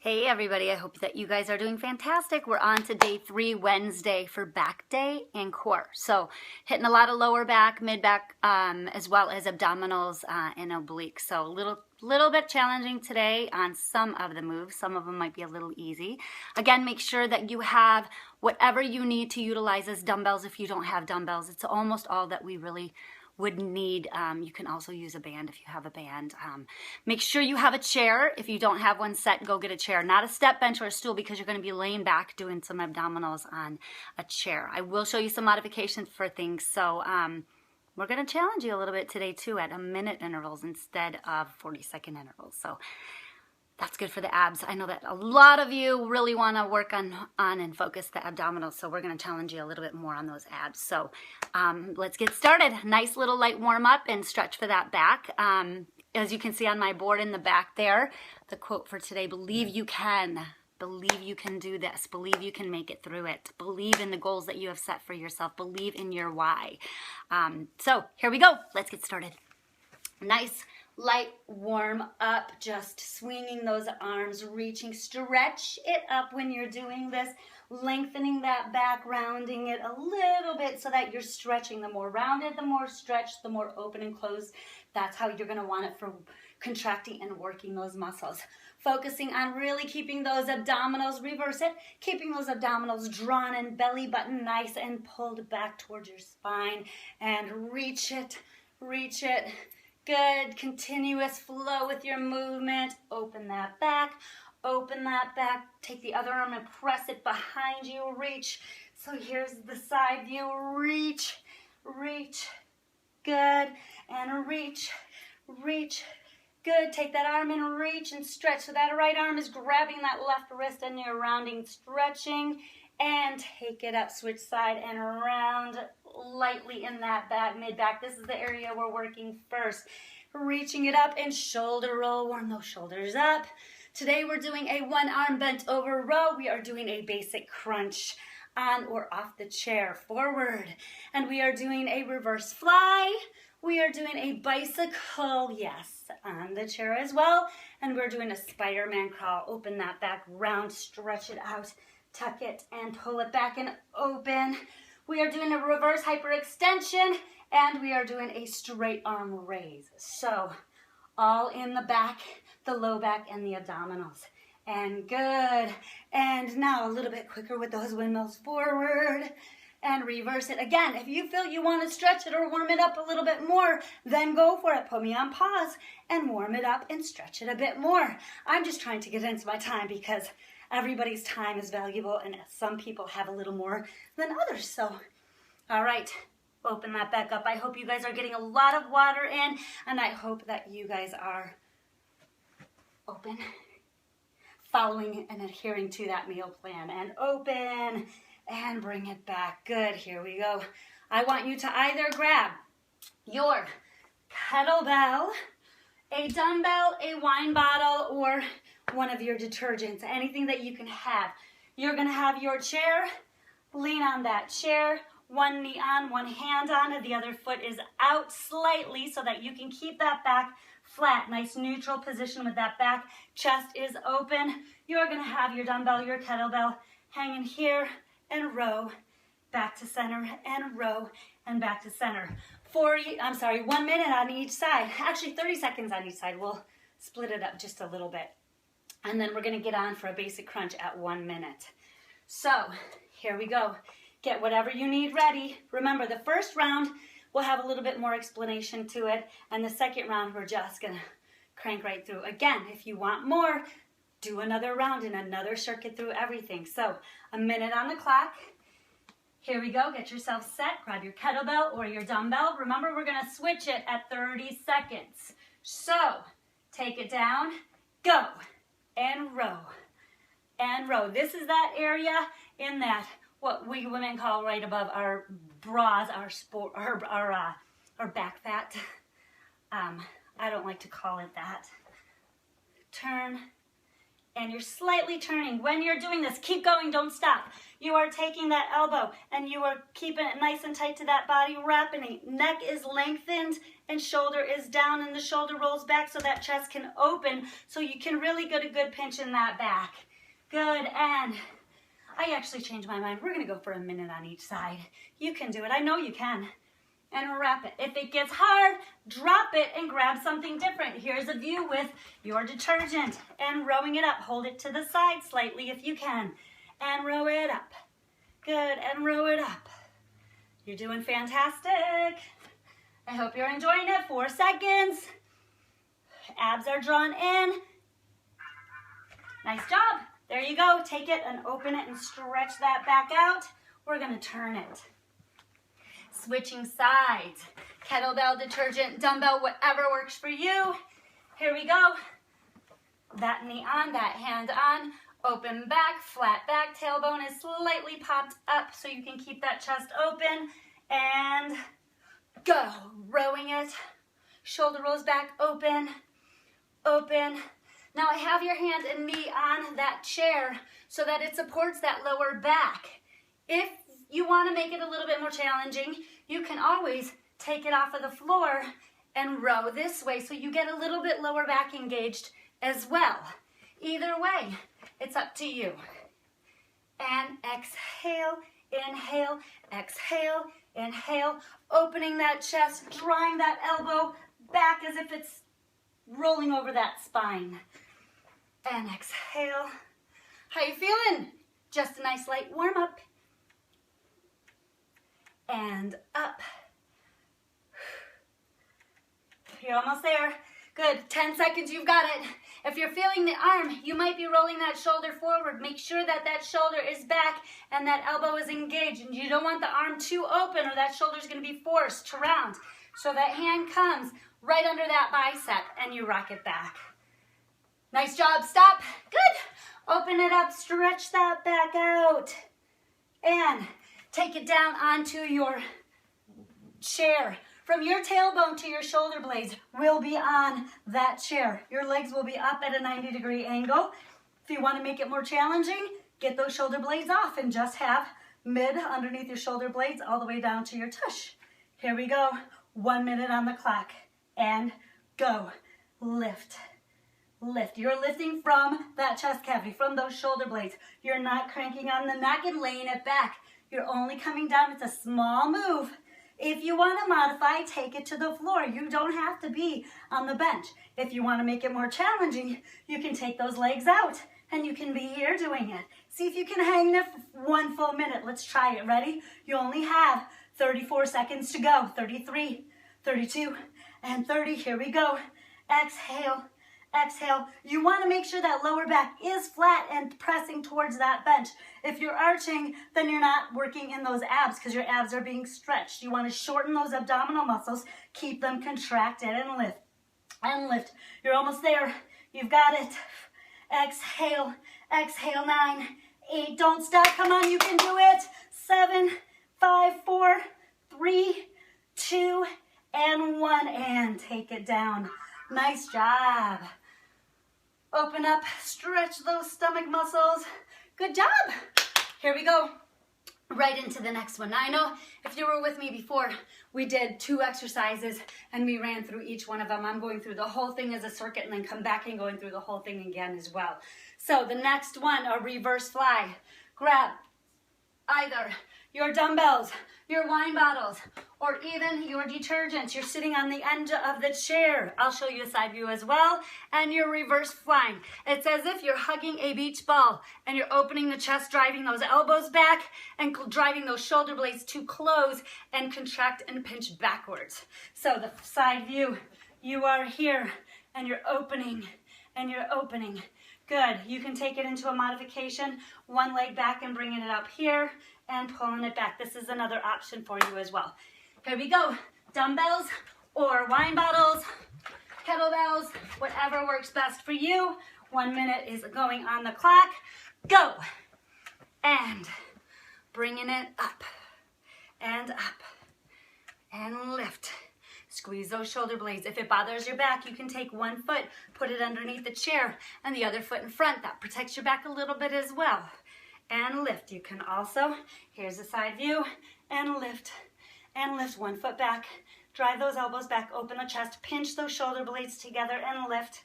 Hey everybody, I hope that you guys are doing fantastic. We're on to day 3, Wednesday, for back day and core. So hitting a lot of lower back, mid back, as well as abdominals and obliques. So a little bit challenging today on some of the moves. Some of them might be a little easy. Again, make sure that you have whatever you need to utilize as dumbbells. If you don't have dumbbells, it's almost all that we really would need. You can also use a band if you have a band. Make sure you have a chair. If you don't have one set, go get a chair. Not a step bench or a stool, because you're going to be laying back doing some abdominals on a chair. I will show you some modifications for things. So we're going to challenge you a little bit today too at 1-minute intervals instead of 40-second intervals. So that's good for the abs. I know that a lot of you really want to work on and focus the abdominals, so we're going to challenge you a little bit more on those abs. So let's get started. Nice little light warm up and stretch for that back. As you can see on my board in the back there, the quote for today: believe you can. Believe you can do this. Believe you can make it through it. Believe in the goals that you have set for yourself. Believe in your why. So here we go. Let's get started. Nice light warm up, just swinging those arms, reaching, stretch it up when you're doing this, lengthening that back, rounding it a little bit so that you're stretching. The more rounded, the more stretched, the more open and closed. That's how you're going to want it for contracting and working those muscles. Focusing on really keeping those abdominals, reverse it, keeping those abdominals drawn and belly button nice and pulled back towards your spine, and reach it, reach it. Good, continuous flow with your movement. Open that back, open that back. Take the other arm and press it behind you, reach. So here's the side view, reach, reach, good, and reach, reach, good. Take that arm and reach and stretch. So that right arm is grabbing that left wrist and you're rounding, stretching, and take it up, switch side and round lightly in that back, mid-back. This is the area we're working first. Reaching it up and shoulder roll, warm those shoulders up. Today we're doing a 1-arm bent over row. We are doing a basic crunch on or off the chair, forward. And we are doing a reverse fly. We are doing a bicycle, yes, on the chair as well. And we're doing a Spider-Man crawl. Open that back, round, stretch it out, tuck it and pull it back and open. We are doing a reverse hyperextension, and we are doing a straight arm raise. So all in the back, the low back, and the abdominals. And good. And now a little bit quicker with those windmills, forward and reverse it. Again, if you feel you want to stretch it or warm it up a little bit more, then go for it. Put me on pause and warm it up and stretch it a bit more. I'm just trying to get into my time because everybody's time is valuable, and some people have a little more than others. So, all right, open that back up. I hope you guys are getting a lot of water in, and I hope that you guys are open, following and adhering to that meal plan. And open and bring it back. Good, here we go. I want you to either grab your kettlebell, a dumbbell, a wine bottle, or one of your detergents, anything that you can have. You're going to have your chair, lean on that chair, one knee on, one hand on, and the other foot is out slightly so that you can keep that back flat. Nice neutral position with that back. Chest is open. You're going to have your dumbbell, your kettlebell hanging here, and row back to center, and row and back to center. 1 minute on each side. Actually, 30 seconds on each side. We'll split it up just a little bit. And then we're going to get on for a basic crunch at 1 minute. So here we go. Get whatever you need ready. Remember, the first round will have a little bit more explanation to it. And the second round, we're just going to crank right through. Again, if you want more, do another round and another circuit through everything. So 1 minute on the clock. Here we go. Get yourself set. Grab your kettlebell or your dumbbell. Remember, we're going to switch it at 30 seconds. So take it down. Go. And row, and row. This is that area in that, what we women call right above our bras, our back fat. I don't like to call it that. Turn and you're slightly turning. When you're doing this, keep going, don't stop. You are taking that elbow and you are keeping it nice and tight to that body, wrapping it. Neck is lengthened and shoulder is down, and the shoulder rolls back so that chest can open, so you can really get a good pinch in that back. Good, and I actually changed my mind. We're gonna go for a minute on each side. You can do it, I know you can. And wrap it. If it gets hard, drop it and grab something different. Here's a view with your detergent and rowing it up. Hold it to the side slightly if you can. And row it up. Good, and row it up. You're doing fantastic. I hope you're enjoying it. 4 seconds. Abs are drawn in. Nice job. There you go. Take it and open it and stretch that back out. We're gonna turn it. Switching sides. Kettlebell, detergent, dumbbell, whatever works for you. Here we go. That knee on, that hand on. Open back, flat back. Tailbone is slightly popped up so you can keep that chest open. And go. Rowing it. Shoulder rolls back, open, open. Now I have your hand and knee on that chair so that it supports that lower back. If you want to make it a little bit more challenging, you can always take it off of the floor and row this way so you get a little bit lower back engaged as well. Either way, it's up to you. And exhale, inhale, exhale, inhale, opening that chest, drawing that elbow back as if it's rolling over that spine. And exhale. How you feeling? Just a nice light warm up. And up. You're almost there. Good, 10 seconds, you've got it. If you're feeling the arm, you might be rolling that shoulder forward. Make sure that that shoulder is back and that elbow is engaged. And you don't want the arm too open or that shoulder's gonna be forced to round. So that hand comes right under that bicep and you rock it back. Nice job, stop, good. Open it up, stretch that back out. And take it down onto your chair. From your tailbone to your shoulder blades will be on that chair. Your legs will be up at a 90-degree angle. If you want to make it more challenging, get those shoulder blades off and just have mid underneath your shoulder blades all the way down to your tush. Here we go. 1 minute on the clock. And go. Lift. Lift. You're lifting from that chest cavity, from those shoulder blades. You're not cranking on the neck and laying it back. You're only coming down. It's a small move. If you want to modify, take it to the floor. You don't have to be on the bench. If you want to make it more challenging, you can take those legs out and you can be here doing it. See if you can hang there for 1 full minute. Let's try it. Ready? You only have 34 seconds to go. 33, 32, and 30. Here we go. Exhale. Exhale. You want to make sure that lower back is flat and pressing towards that bench. If you're arching, then you're not working in those abs because your abs are being stretched. You want to shorten those abdominal muscles, keep them contracted, and lift. And lift. You're almost there. You've got it. Exhale. Exhale. 9, 8. Don't stop. Come on. You can do it. 7, 5, 4, 3, 2, and 1. And take it down. Nice job. Open up, stretch those stomach muscles. Good job. Here we go. Right into the next one. Now I know if you were with me before, we did 2 exercises and we ran through each one of them. I'm going through the whole thing as a circuit and then come back and going through the whole thing again as well. So the next one, a reverse fly. Grab either your dumbbells, your wine bottles, or even your detergents. You're sitting on the end of the chair. I'll show you a side view as well. And you're reverse flying. It's as if you're hugging a beach ball and you're opening the chest, driving those elbows back and driving those shoulder blades to close and contract and pinch backwards. So the side view, you are here and you're opening and you're opening. Good. You can take it into a modification, one leg back and bringing it up here and pulling it back. This is another option for you as well. Here we go. Dumbbells or wine bottles, kettlebells, whatever works best for you. 1 minute is going on the clock. Go. And bringing it up and up and lift. Squeeze those shoulder blades. If it bothers your back, you can take one foot, put it underneath the chair, and the other foot in front. That protects your back a little bit as well. And lift. You can also, here's a side view, and lift one foot back. Drive those elbows back, open the chest, pinch those shoulder blades together and lift.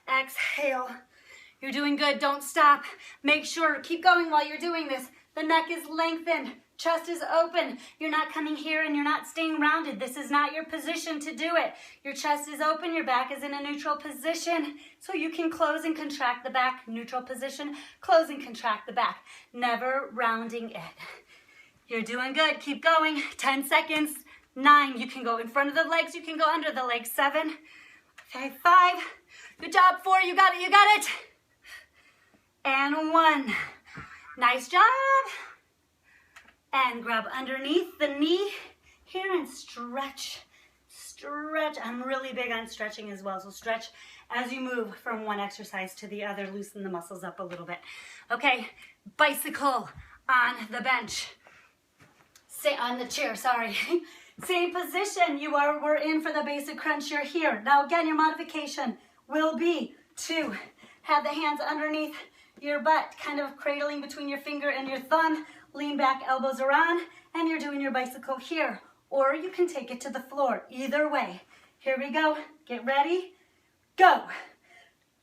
Exhale. You're doing good, don't stop. Make sure, keep going while you're doing this. The neck is lengthened, chest is open. You're not coming here and you're not staying rounded. This is not your position to do it. Your chest is open, your back is in a neutral position. So you can close and contract the back, neutral position, close and contract the back. Never rounding it. You're doing good, keep going. 10 seconds, 9. You can go in front of the legs, you can go under the legs. 7, 5, good job. 4, you got it. And 1. Nice job. And grab underneath the knee here and stretch. I'm really big on stretching as well, so stretch as you move from one exercise to the other. Loosen the muscles up a little bit. Okay, bicycle on the bench. On the chair, sorry. Same position. We're in for the basic crunch. You're here. Now again, your modification will be to have the hands underneath your butt, kind of cradling between your finger and your thumb. Lean back, elbows are on, and you're doing your bicycle here. Or you can take it to the floor. Either way. Here we go. Get ready. Go.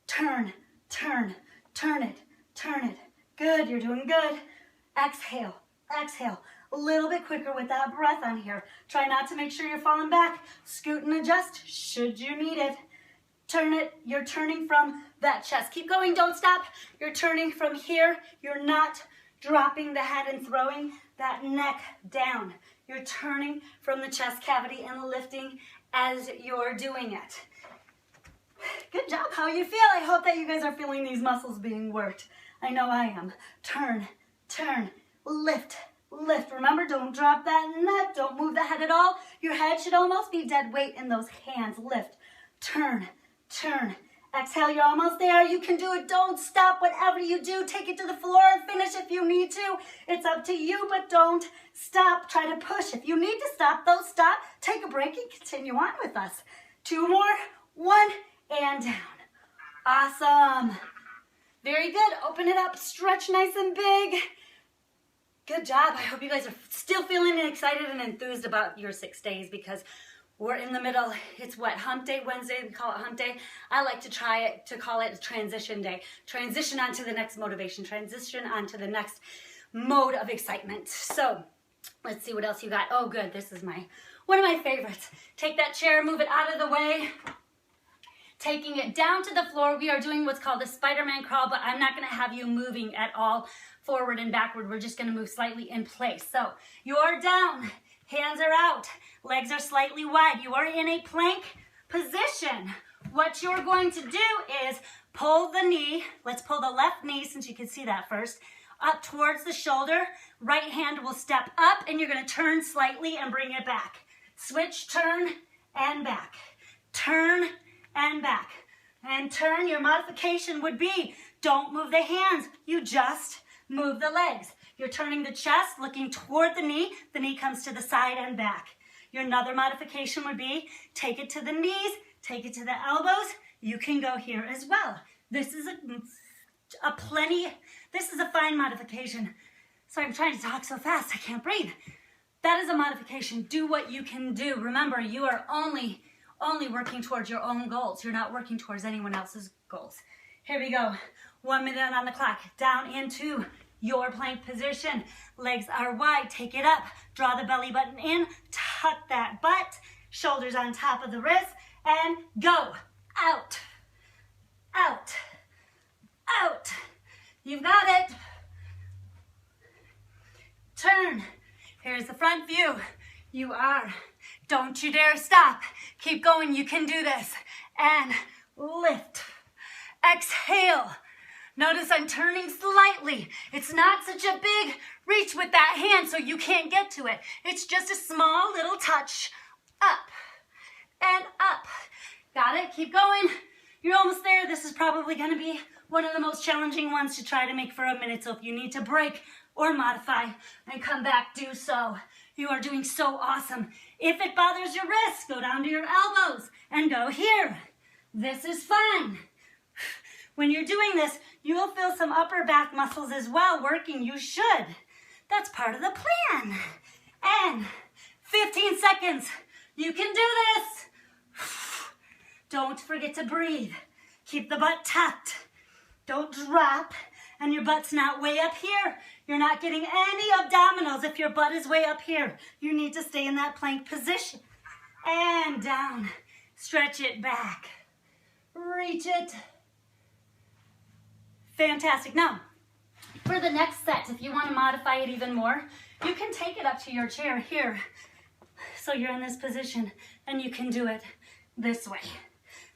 Turn, turn, turn it, turn it. Good, you're doing good. Exhale, exhale. A little bit quicker with that breath on here. Try not to make sure you're falling back. Scoot and adjust should you need it. Turn it. You're turning from that chest. Keep going. Don't stop. You're turning from here. You're not dropping the head and throwing that neck down. You're turning from the chest cavity and lifting as you're doing it. Good job. How you feel? I hope that you guys are feeling these muscles being worked. I know I am. Turn, turn, lift, lift. Remember, don't drop that neck. Don't move the head at all. Your head should almost be dead weight in those hands. Lift, turn, turn. Exhale, you're almost there. You can do it. Don't stop. Whatever you do, take it to the floor and finish if you need to. It's up to you, but don't stop. Try to push. If you need to stop, though, stop. Take a break and continue on with us. 2 more. 1 and down. Awesome. Very good. Open it up. Stretch nice and big. Good job. I hope you guys are still feeling excited and enthused about your 6 days, because we're in the middle. It's what, hump day Wednesday? We call it hump day. I like to call it transition day. Transition onto the next motivation. Transition onto the next mode of excitement. So let's see what else you got. Oh, good. This is one of my favorites. Take that chair, move it out of the way. Taking it down to the floor. We are doing what's called a Spider-Man crawl, but I'm not going to have you moving at all forward and backward. We're just going to move slightly in place. So you are down. Hands are out, legs are slightly wide. You are in a plank position. What you're going to do is pull the knee. Let's pull the left knee, since you can see that first, up towards the shoulder. Right hand will step up, and you're going to turn slightly and bring it back. Switch, turn, and back. Turn, and back. And turn. Your modification would be, don't move the hands. You just move the legs. You're turning the chest, looking toward the knee. The knee comes to the side and back. Your another modification would be, take it to the knees, take it to the elbows. You can go here as well. This is a fine modification. Sorry, I'm trying to talk so fast, I can't breathe. That is a modification. Do what you can do. Remember, you are only working towards your own goals. You're not working towards anyone else's goals. Here we go. 1 minute on the clock. Down into your plank position. Legs are wide. Take it up. Draw the belly button in. Tuck that butt. Shoulders on top of the wrist. And go. Out. Out. Out. You've got it. Turn. Here's the front view. You are. Don't you dare stop. Keep going. You can do this. And lift. Exhale. Notice I'm turning slightly. It's not such a big reach with that hand, so you can't get to it. It's just a small little touch. Up and up. Got it? Keep going. You're almost there. This is probably going to be one of the most challenging ones to try to make for a minute. So if you need to break or modify and come back, do so. You are doing so awesome. If it bothers your wrists, go down to your elbows and go here. This is fun. When you're doing this, you will feel some upper back muscles as well working. You should. That's part of the plan. And 15 seconds. You can do this. Don't forget to breathe. Keep the butt tucked. Don't drop. And your butt's not way up here. You're not getting any abdominals if your butt is way up here. You need to stay in that plank position. And down. Stretch it back. Reach it. Fantastic. Now, for the next set, if you want to modify it even more, you can take it up to your chair here. So you're in this position, and you can do it this way.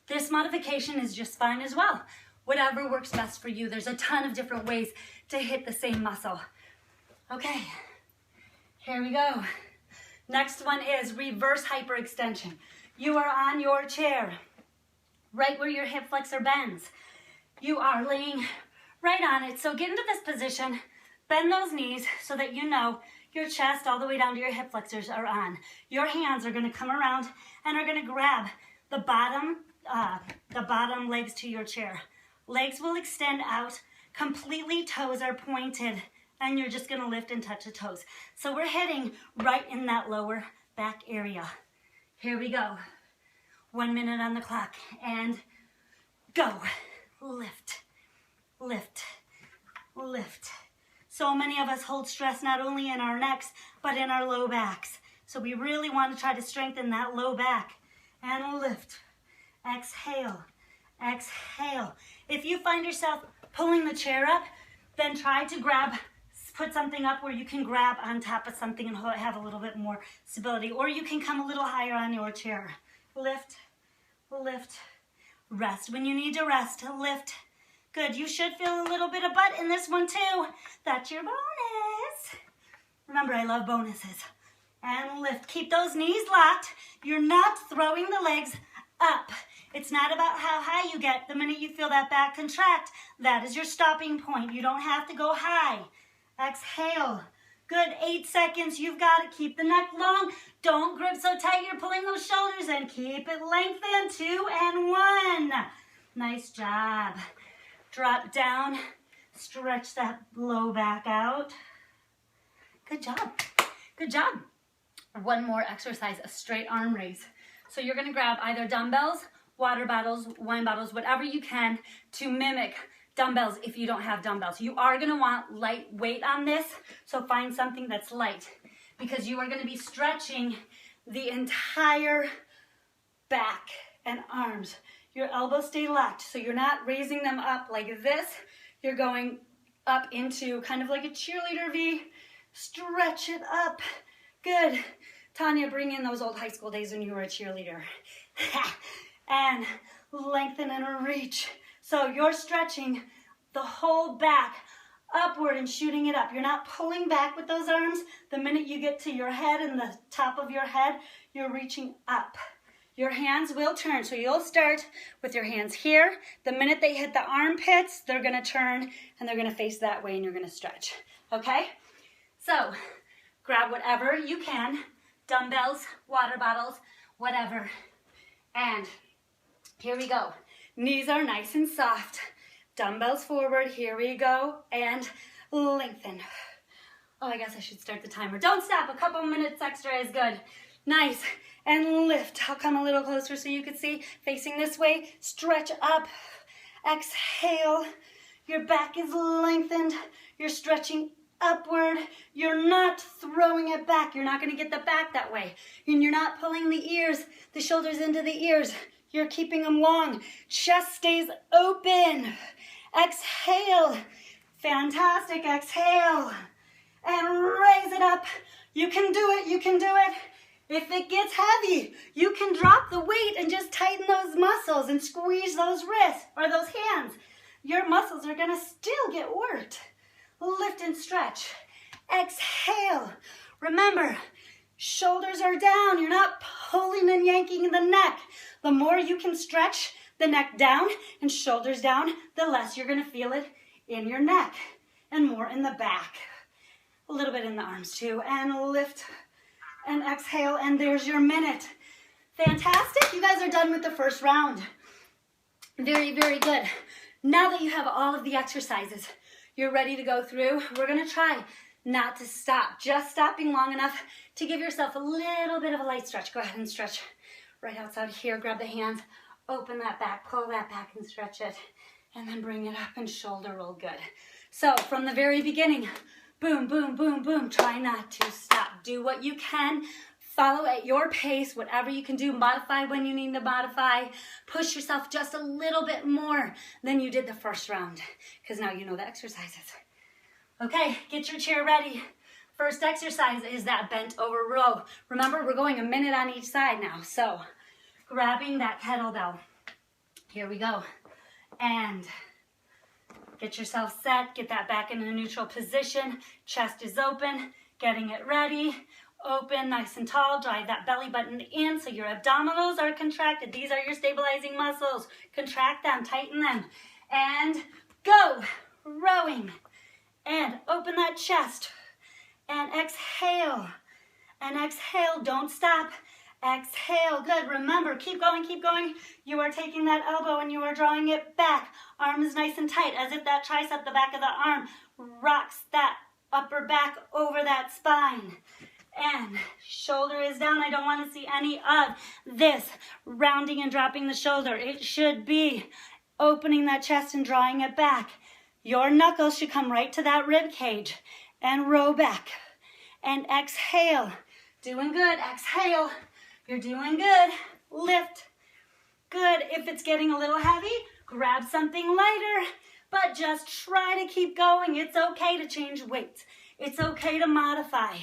This modification is just fine as well. Whatever works best for you. There's a ton of different ways to hit the same muscle. Okay, here we go. Next one is reverse hyperextension. You are on your chair, right where your hip flexor bends. You are laying right on it. So get into this position, bend those knees so that you know your chest all the way down to your hip flexors are on. Your hands are gonna come around and are gonna grab the bottom legs to your chair. Legs will extend out completely, toes are pointed, and you're just gonna lift and touch the toes. So we're hitting right in that lower back area. Here we go. 1 minute on the clock, and go. Lift, lift, lift. So many of us hold stress not only in our necks, but in our low backs. So we really want to try to strengthen that low back. And lift, exhale, exhale. If you find yourself pulling the chair up, then try to put something up where you can grab on top of something and have a little bit more stability. Or you can come a little higher on your chair. Lift, lift, rest. When you need to rest, lift. Good, you should feel a little bit of butt in this one too. That's your bonus. Remember, I love bonuses. And lift, keep those knees locked. You're not throwing the legs up. It's not about how high you get. The minute you feel that back contract, that is your stopping point. You don't have to go high. Exhale. Good, 8 seconds. You've got it. Keep the neck long. Don't grip so tight you're pulling those shoulders in. Keep it lengthened. 2 and 1. Nice job. Drop down. Stretch that low back out. Good job. Good job. One more exercise, a straight arm raise. So you're going to grab either dumbbells, water bottles, wine bottles, whatever you can to mimic dumbbells if you don't have dumbbells. You are going to want light weight on this, so find something that's light because you are going to be stretching the entire back and arms. Your elbows stay locked, so you're not raising them up like this. You're going up into kind of like a cheerleader V. Stretch it up. Good. Tanya, bring in those old high school days when you were a cheerleader. And lengthen and reach. So you're stretching the whole back upward and shooting it up. You're not pulling back with those arms. The minute you get to your head and the top of your head, you're reaching up. Your hands will turn. So you'll start with your hands here. The minute they hit the armpits, they're going to turn and they're going to face that way and you're going to stretch. Okay? So grab whatever you can. Dumbbells, water bottles, whatever. And here we go. Knees are nice and soft. Dumbbells forward. Here we go. And lengthen. Oh, I guess I should start the timer. Don't stop. A couple minutes extra is good. Nice. And lift. I'll come a little closer so you can see. Facing this way. Stretch up. Exhale. Your back is lengthened. You're stretching upward. You're not throwing it back. You're not going to get the back that way. And you're not pulling the ears, the shoulders into the ears. You're keeping them long. Chest stays open. Exhale. Fantastic. Exhale. And raise it up. You can do it. You can do it. If it gets heavy, you can drop the weight and just tighten those muscles and squeeze those wrists or those hands. Your muscles are going to still get worked. Lift and stretch. Exhale. Remember, shoulders are down. You're not pulling and yanking the neck. The more you can stretch, the neck down and shoulders down, the less you're gonna feel it in your neck and more in the back. A little bit in the arms too. And lift and exhale, and there's your minute. Fantastic, you guys are done with the first round. Very, very good. Now that you have all of the exercises, you're ready to go through, we're gonna try not to stop, just stopping long enough to give yourself a little bit of a light stretch. Go ahead and stretch right outside here. Grab the hands, open that back, pull that back and stretch it, and then bring it up and shoulder roll. Good. So from the very beginning, boom, boom, boom, boom. Try not to stop. Do what you can. Follow at your pace, whatever you can do. Modify when you need to modify. Push yourself just a little bit more than you did the first round, because now you know the exercises. Okay, get your chair ready. First exercise is that bent over row. Remember, we're going a minute on each side now. So grabbing that kettlebell. Here we go. And get yourself set. Get that back in a neutral position. Chest is open. Getting it ready. Open, nice and tall. Drive that belly button in so your abdominals are contracted. These are your stabilizing muscles. Contract them, tighten them. And go. Rowing. And open that chest. And exhale. And exhale. Don't stop. Exhale. Good. Remember, keep going, keep going. You are taking that elbow and you are drawing it back. Arm is nice and tight, as if that tricep, the back of the arm, rocks that upper back over that spine. And shoulder is down. I don't want to see any of this rounding and dropping the shoulder. It should be opening that chest and drawing it back. Your knuckles should come right to that rib cage and row back. And exhale. Doing good. Exhale. You're doing good. Lift. Good. If it's getting a little heavy, grab something lighter, but just try to keep going. It's okay to change weights. It's okay to modify.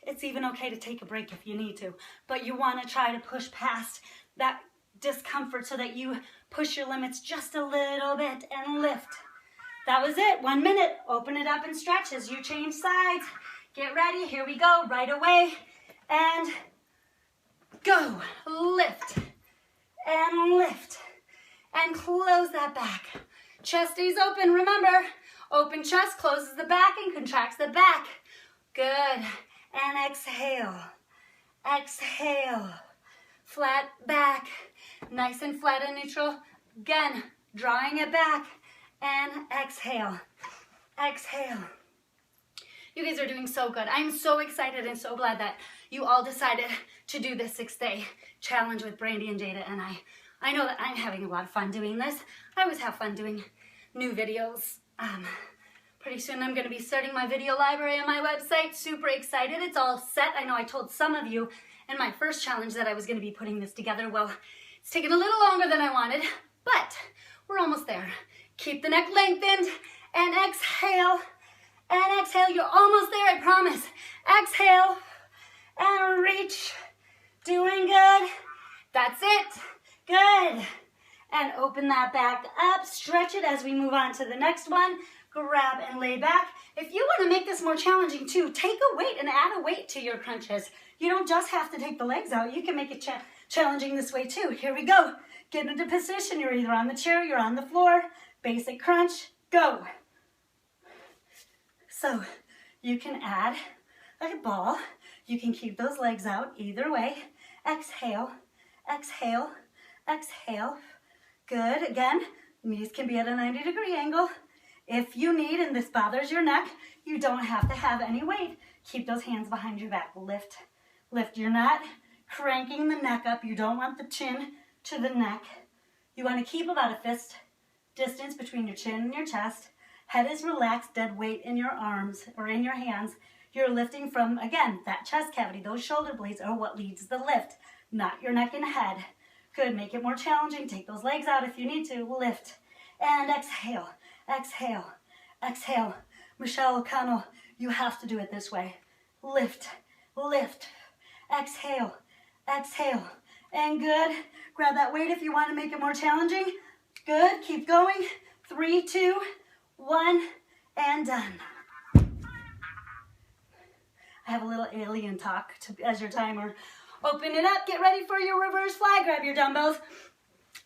It's even okay to take a break if you need to, but you want to try to push past that discomfort so that you push your limits just a little bit and lift. That was it. 1 minute. Open it up and stretch as you change sides. Get ready. Here we go. Right away. And go. Lift. And lift. And close that back. Chest stays open. Remember, open chest closes the back and contracts the back. Good. And exhale. Exhale. Flat back. Nice and flat and neutral. Again, drawing it back. And exhale. Exhale. You guys are doing so good. I'm so excited and so glad that you all decided to do this 6-day challenge with Brandy and Jada and I. I know that I'm having a lot of fun doing this. I always have fun doing new videos. Pretty soon I'm going to be starting my video library on my website. Super excited. It's all set. I know I told some of you in my first challenge that I was going to be putting this together. Well, it's taken a little longer than I wanted, but we're almost there. Keep the neck lengthened and exhale. And exhale. You're almost there, I promise. Exhale and reach. Doing good. That's it. Good. And open that back up. Stretch it as we move on to the next one. Grab and lay back. If you want to make this more challenging too, take a weight and add a weight to your crunches. You don't just have to take the legs out. You can make it challenging this way too. Here we go. Get into position. You're either on the chair, you're on the floor. Basic crunch. Go. So you can add a ball. You can keep those legs out either way. Exhale, exhale, exhale. Good. Again, knees can be at a 90-degree angle. If you need, and this bothers your neck, you don't have to have any weight. Keep those hands behind your back. Lift, lift. You're not cranking the neck up. You don't want the chin to the neck. You want to keep about a fist distance between your chin and your chest. Head is relaxed, dead weight in your arms or in your hands. You're lifting from, again, that chest cavity. Those shoulder blades are what leads the lift, not your neck and head. Good. Make it more challenging. Take those legs out if you need to. Lift and exhale. Exhale, exhale. Michelle O'Connell, you have to do it this way. Lift, lift, exhale, exhale. And good. Grab that weight if you want to make it more challenging. Good. Keep going. 3, 2, 1, and done. I have a little alien talk as your timer. Open it up. Get ready for your reverse fly. Grab your dumbbells.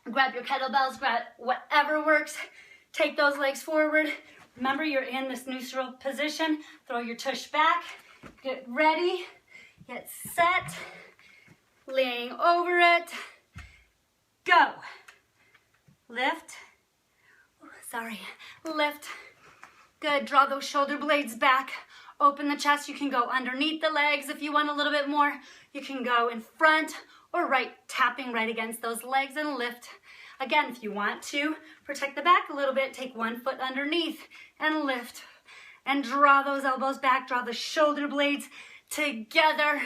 Grab your kettlebells, grab whatever works. Take those legs forward. Remember, you're in this neutral position. Throw your tush back. Get ready. Get set. Laying over it. Go. Lift. Sorry. Lift. Good. Draw those shoulder blades back. Open the chest. You can go underneath the legs if you want a little bit more. You can go in front or right, tapping right against those legs and lift. Again, if you want to protect the back a little bit, take one foot underneath and lift. And draw those elbows back. Draw the shoulder blades together.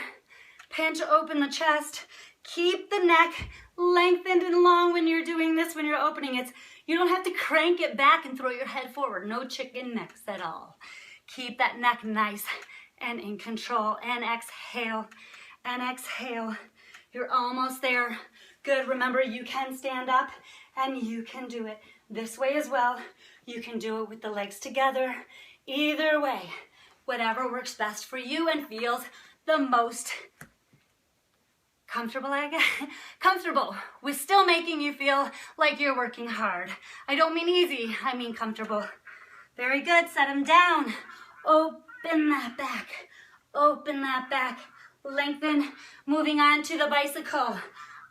Pinch open the chest. Keep the neck lengthened and long when you're doing this, when you're opening it. You don't have to crank it back and throw your head forward. No chicken necks at all. Keep that neck nice and in control. And exhale. And exhale. You're almost there. Good. Remember, you can stand up and you can do it this way as well. You can do it with the legs together. Either way, whatever works best for you and feels the most comfortable, comfortable with still making you feel like you're working hard. I don't mean easy, I mean comfortable. Very good. Set them down. Open that back. Open that back. Lengthen. Moving on to the bicycle.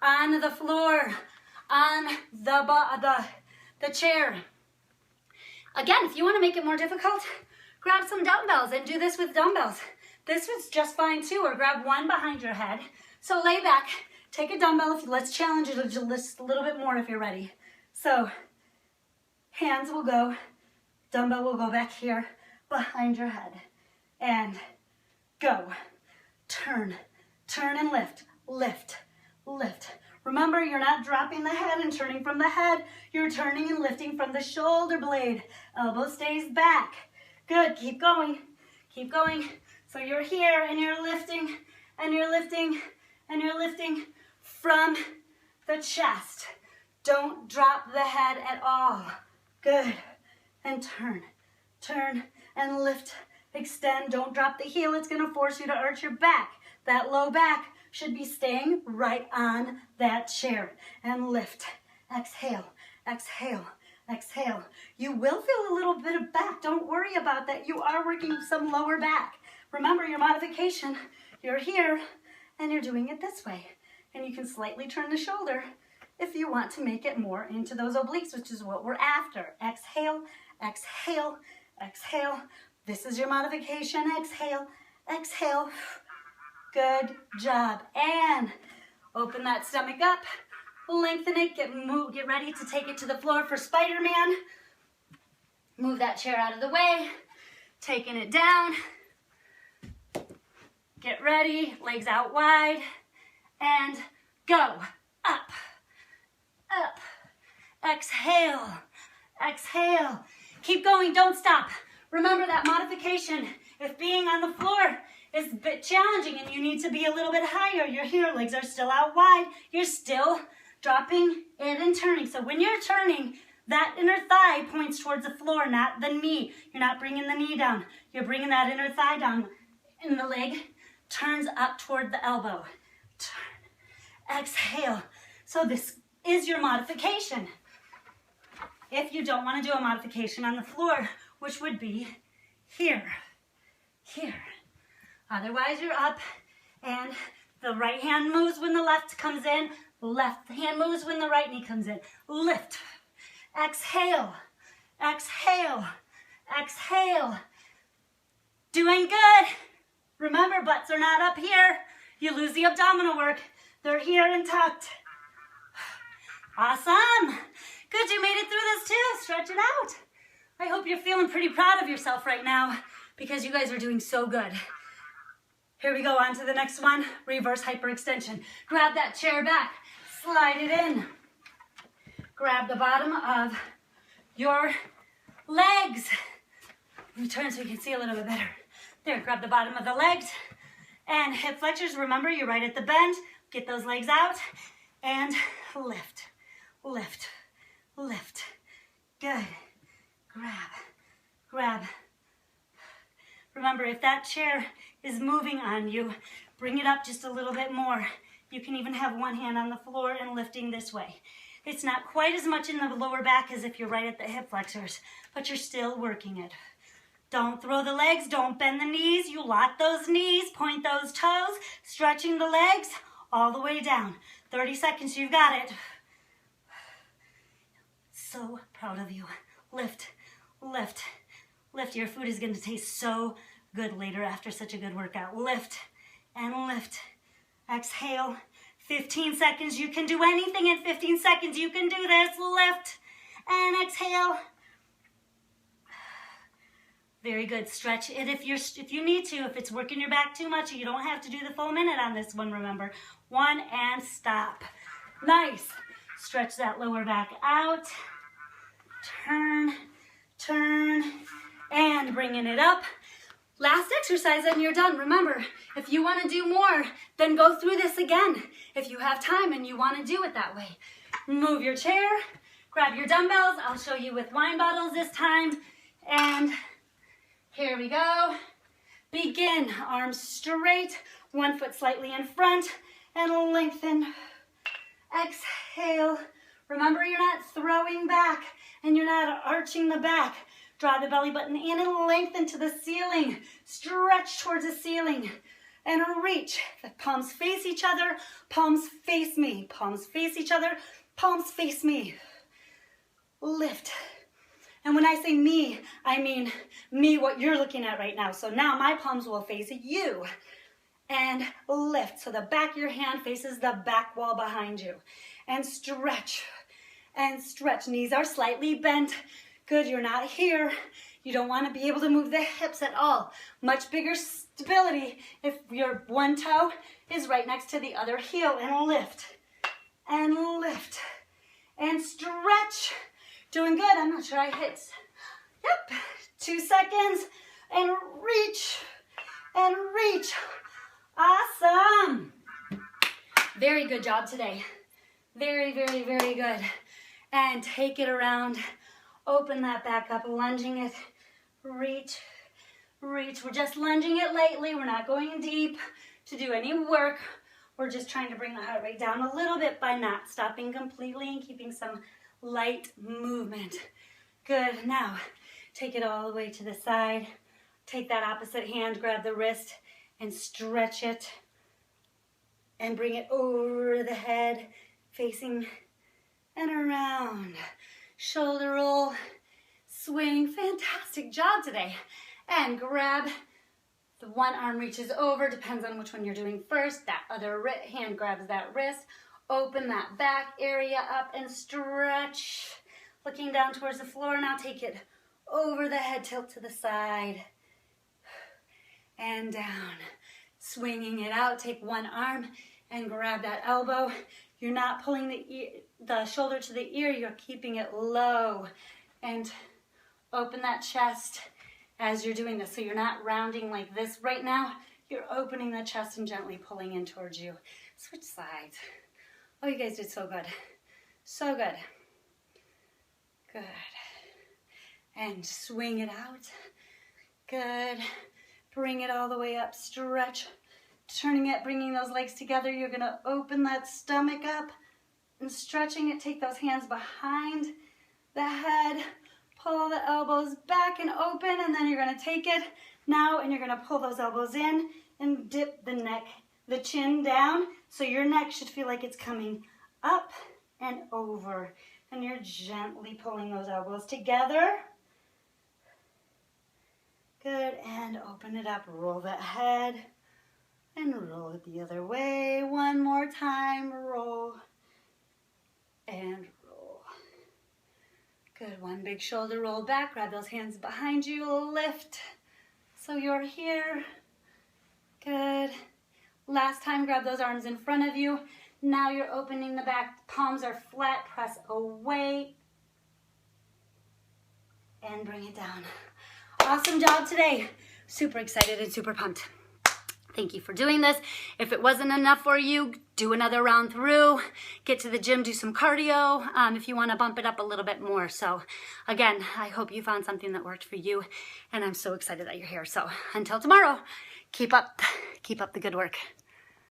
On the floor. On the chair. Again, if you want to make it more difficult, grab some dumbbells and do this with dumbbells. This was just fine too, or grab one behind your head. So lay back, take a dumbbell. Let's challenge it just a little bit more if you're ready. So hands will go, dumbbell will go back here behind your head. And go. Turn, turn and lift, lift, lift. Remember, you're not dropping the head and turning from the head. You're turning and lifting from the shoulder blade. Elbow stays back. Good, keep going, keep going. So you're here and you're lifting and you're lifting and you're lifting from the chest. Don't drop the head at all. Good. And turn, turn and lift, extend. Don't drop the heel. It's going to force you to arch your back. That low back should be staying right on that chair. And lift. Exhale, exhale, exhale. You will feel a little bit of back. Don't worry about that. You are working some lower back. Remember your modification. You're here and you're doing it this way. And you can slightly turn the shoulder if you want to make it more into those obliques, which is what we're after. Exhale, exhale, exhale. This is your modification. Exhale, exhale. Good job. And open that stomach up. Lengthen it. Get ready to take it to the floor for Spider-Man. Move that chair out of the way. Taking it down. Get ready. Legs out wide. And go. Up. Up. Exhale. Exhale. Keep going. Don't stop. Remember that modification. If being on the floor is a bit challenging and you need to be a little bit higher, you're here. Legs are still out wide. You're still dropping it and turning. So when you're turning, that inner thigh points towards the floor, not the knee. You're not bringing the knee down. You're bringing that inner thigh down. And the leg turns up toward the elbow. Turn. Exhale. So this is your modification. If you don't want to do a modification on the floor, which would be here, here. Otherwise, you're up, and the right hand moves when the left comes in. Left hand moves when the right knee comes in. Lift. Exhale. Exhale. Exhale. Doing good. Remember, butts are not up here. You lose the abdominal work. They're here and tucked. Awesome. Good, you made it through this too. Stretch it out. I hope you're feeling pretty proud of yourself right now because you guys are doing so good. Here we go, on to the next one. Reverse hyperextension. Grab that chair back. Slide it in. Grab the bottom of your legs. Return so you can see a little bit better. There, grab the bottom of the legs. And hip flexors, remember, you're right at the bend. Get those legs out. And lift, lift, lift. Good. Grab, grab. Remember, if that chair is moving on you, bring it up just a little bit more. You can even have one hand on the floor and lifting this way. It's not quite as much in the lower back as if you're right at the hip flexors, but you're still working it. Don't throw the legs, don't bend the knees. You lock those knees, point those toes, stretching the legs all the way down. 30 seconds, you've got it. So proud of you. Lift, lift, lift. Your food is going to taste so good later after such a good workout. Lift and lift. Exhale. 15 seconds. You can do anything in 15 seconds. You can do this. Lift and exhale. Very good. Stretch it if you need to. If it's working your back too much, you don't have to do the full minute on this one, remember. 1 and stop. Nice. Stretch that lower back out. Turn, turn, and bringing it up. Last exercise and you're done. Remember, if you want to do more, then go through this again. If you have time and you want to do it that way. Move your chair, grab your dumbbells. I'll show you with wine bottles this time. And here we go. Begin. Arms straight, 1 foot slightly in front, and lengthen. Exhale. Remember, you're not throwing back and you're not arching the back. Draw the belly button in and lengthen to the ceiling. Stretch towards the ceiling and reach. The palms face each other, palms face me. Palms face each other, palms face me. Lift. And when I say me, I mean me, what you're looking at right now. So now my palms will face you. And lift. So the back of your hand faces the back wall behind you. And stretch. And stretch. Knees are slightly bent. Good, you're not here. You don't want to be able to move the hips at all. Much bigger stability if your one toe is right next to the other heel. And lift. And lift. And stretch. Doing good. I'm not sure I hit. Yep. 2 seconds. And reach. And reach. Awesome. Very good job today. Very, very, very good. And take it around. Open that back up, lunging it. Reach, reach. We're just lunging it lightly. We're not going deep to do any work. We're just trying to bring the heart rate down a little bit by not stopping completely and keeping some light movement. Good. Now, take it all the way to the side. Take that opposite hand, grab the wrist, and stretch it. And bring it over the head, facing and around. Shoulder roll, swing. Fantastic job today. And grab. The one arm reaches over, depends on which one you're doing first. That other hand grabs that wrist. Open that back area up and stretch. Looking down towards the floor. Now take it over the head, tilt to the side. And down. Swinging it out. Take one arm and grab that elbow. You're not pulling the shoulder to the ear. You're keeping it low. And open that chest as you're doing this. So you're not rounding like this right now. You're opening the chest and gently pulling in towards you. Switch sides. Oh, you guys did so good. So good. Good. And swing it out. Good. Bring it all the way up. Stretch. Turning it, bringing those legs together. You're going to open that stomach up and stretching it. Take those hands behind the head. Pull the elbows back and open, and then you're going to take it now and you're going to pull those elbows in and dip the neck, the chin down. So your neck should feel like it's coming up and over. And you're gently pulling those elbows together. Good, and open it up. Roll that head. And roll it the other way. One more time. Roll. And roll. Good. One big shoulder roll back. Grab those hands behind you. Lift. So you're here. Good. Last time, grab those arms in front of you. Now you're opening the back. Palms are flat. Press away. And bring it down. Awesome job today. Super excited and super pumped. Thank you for doing this. If it wasn't enough for you, do another round through. Get to the gym, do some cardio if you want to bump it up a little bit more. So again, I hope you found something that worked for you, and I'm so excited that you're here. So until tomorrow, keep up the good work.